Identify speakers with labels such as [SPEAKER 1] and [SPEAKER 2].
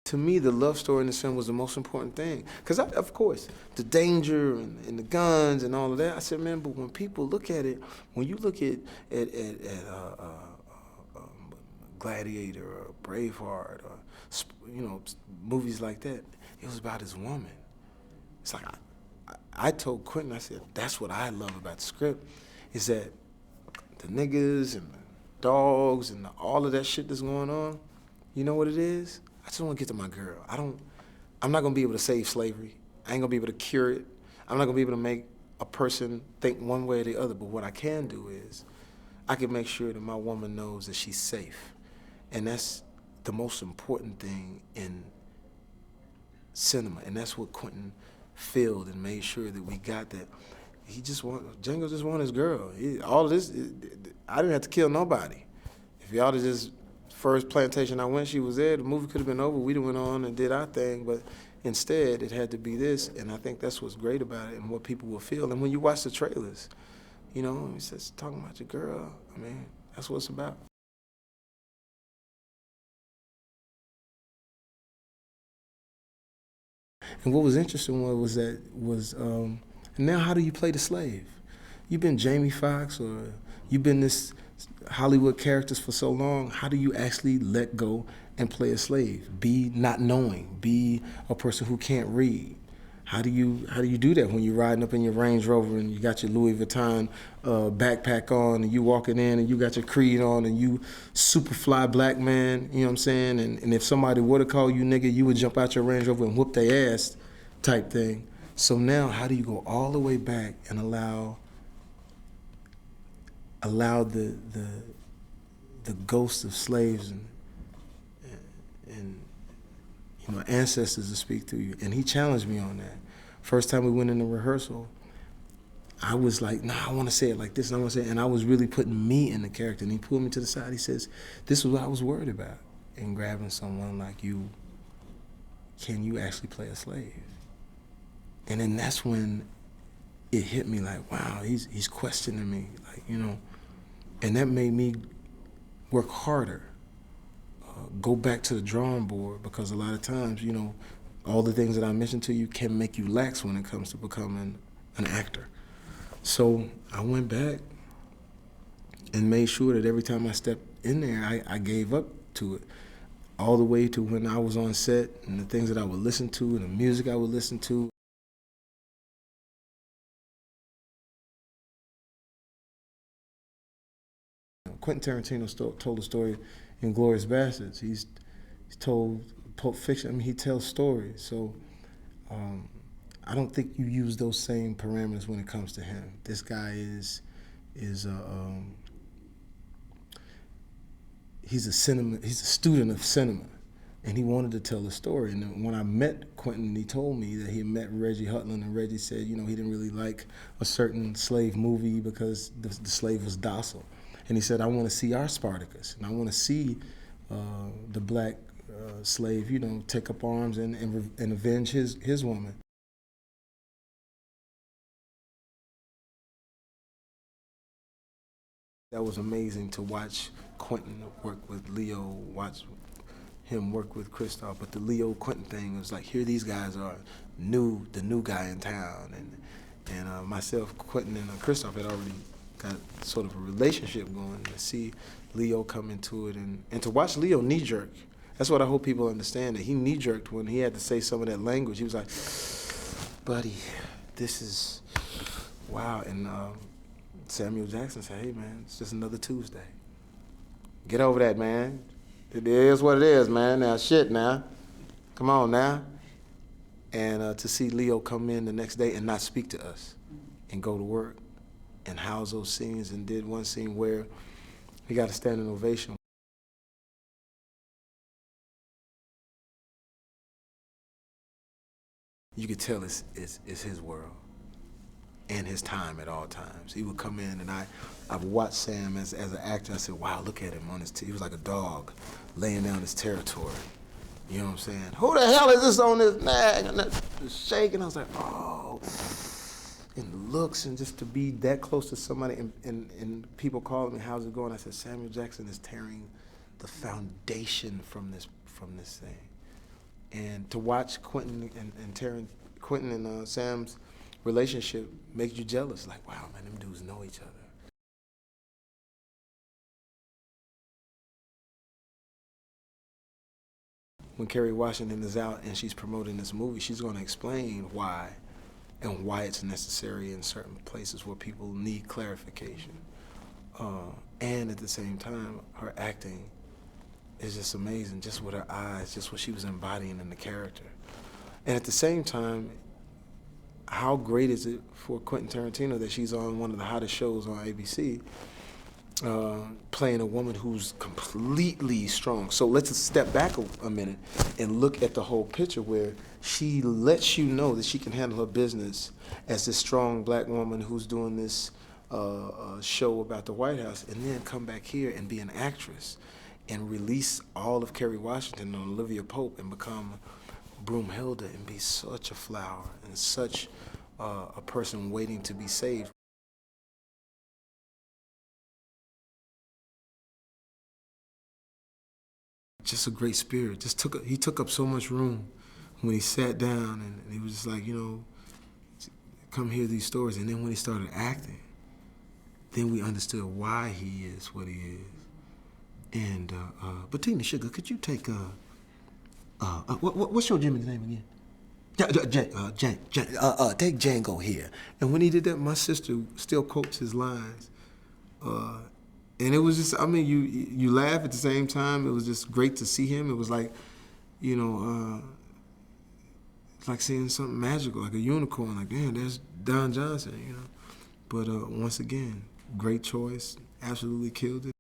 [SPEAKER 1] To me, the love story in this film was the most important thing. Because, of course, the danger and the guns and all of that, I said, man, but when people look at it, when you look at Gladiator or Braveheart or, you know, movies like that, it was about his woman. It's like, I told Quentin, I said, that's what I love about the script, is that the niggas and the dogs and all of that shit that's going on, you know what it is? I just want to get to my girl. I'm not gonna be able to save slavery. I ain't gonna be able to cure it. I'm not gonna be able to make a person think one way or the other, but what I can do is, I can make sure that my woman knows that she's safe. And that's the most important thing in cinema, and that's what Quentin filled and made sure that we got that. Django just wanted his girl. All this, I didn't have to kill nobody. If y'all had just, first plantation I went, she was there, the movie could have been over, we went on and did our thing, but instead it had to be this, and I think that's what's great about it and what people will feel. And when you watch the trailers, you know, he says, talking about your girl, I mean, that's what it's about. And what was interesting now how do you play the slave? You've been Jamie Foxx or you've been this Hollywood characters for so long, how do you actually let go and play a slave? Be not knowing, be a person who can't read. How do you do that when you're riding up in your Range Rover and you got your Louis Vuitton backpack on and you walking in and you got your creed on and you super fly black man, you know what I'm saying? And if somebody were to call you nigga, you would jump out your Range Rover and whoop their ass type thing. So now how do you go all the way back and allow the ghosts of slaves and you know, ancestors to speak through you? And he challenged me on that. First time we went into rehearsal, I was like, nah, I want to say it like this, and I want to say it. And I was really putting me in the character. And he pulled me to the side. He says, this is what I was worried about in grabbing someone like you. Can you actually play a slave? And then that's when it hit me like, wow, he's questioning me, like, you know. And that made me work harder. Go back to the drawing board, because a lot of times, you know, all the things that I mentioned to you can make you lax when it comes to becoming an actor. So I went back and made sure that every time I stepped in there, I gave up to it, all the way to when I was on set and the things that I would listen to and the music I would listen to. Quentin Tarantino told a story in Inglourious Basterds. He's told Pulp Fiction. I mean, he tells stories. So I don't think you use those same parameters when it comes to him. This guy he's a student of cinema, and he wanted to tell a story. And when I met Quentin, he told me that he had met Reggie Hutland, and Reggie said, you know, he didn't really like a certain slave movie because the slave was docile. And he said, I want to see our Spartacus, and I want to see the black slave, you know, take up arms and avenge his woman. That was amazing to watch Quentin work with Leo, watch him work with Christoph. But the Leo Quentin thing was like, here these guys are, the new guy in town, and myself, Quentin, and Christoph had already got sort of a relationship going. To see Leo come into it and to watch Leo knee-jerk. That's what I hope people understand, that he knee-jerked when he had to say some of that language. He was like, buddy, this is, wow. And Samuel Jackson said, hey man, it's just another Tuesday. Get over that, man. It is what it is, man. Now, shit now. Come on now. And to see Leo come in the next day and not speak to us and go to work and house those scenes, and did one scene where he got a standing ovation. You could tell it's his world and his time at all times. He would come in, and I've watched Sam as an actor. I said, wow, look at him on his he was like a dog laying down his territory. You know what I'm saying? Who the hell is this on this nag? And that shaking. I was like, oh. And looks, and just to be that close to somebody, and people calling me, how's it going? I said, Samuel Jackson is tearing the foundation from this thing. And to watch Quentin and Sam's relationship makes you jealous. Like, wow, man, them dudes know each other. When Kerry Washington is out and she's promoting this movie, she's going to explain why and why it's necessary in certain places where people need clarification. And at the same time, her acting is just amazing, just with her eyes, just what she was embodying in the character. And at the same time, how great is it for Quentin Tarantino that she's on one of the hottest shows on ABC, playing a woman who's completely strong. So let's step back a minute and look at the whole picture where she lets you know that she can handle her business as this strong black woman who's doing this show about the White House, and then come back here and be an actress and release all of Kerry Washington on Olivia Pope and become Broomhilda and be such a flower and such a person waiting to be saved. Just a great spirit. He took up so much room when he sat down, and he was just like, come hear these stories. And then when he started acting, then we understood why he is what he is. And Bettina Sugar, could you take what's your Jimmy's name again? Take Django here. And when he did that, my sister still quotes his lines. And it was just, you laugh at the same time. It was just great to see him. It was like, it's like seeing something magical, like a unicorn. Like, man, there's Don Johnson, But once again, great choice. Absolutely killed it.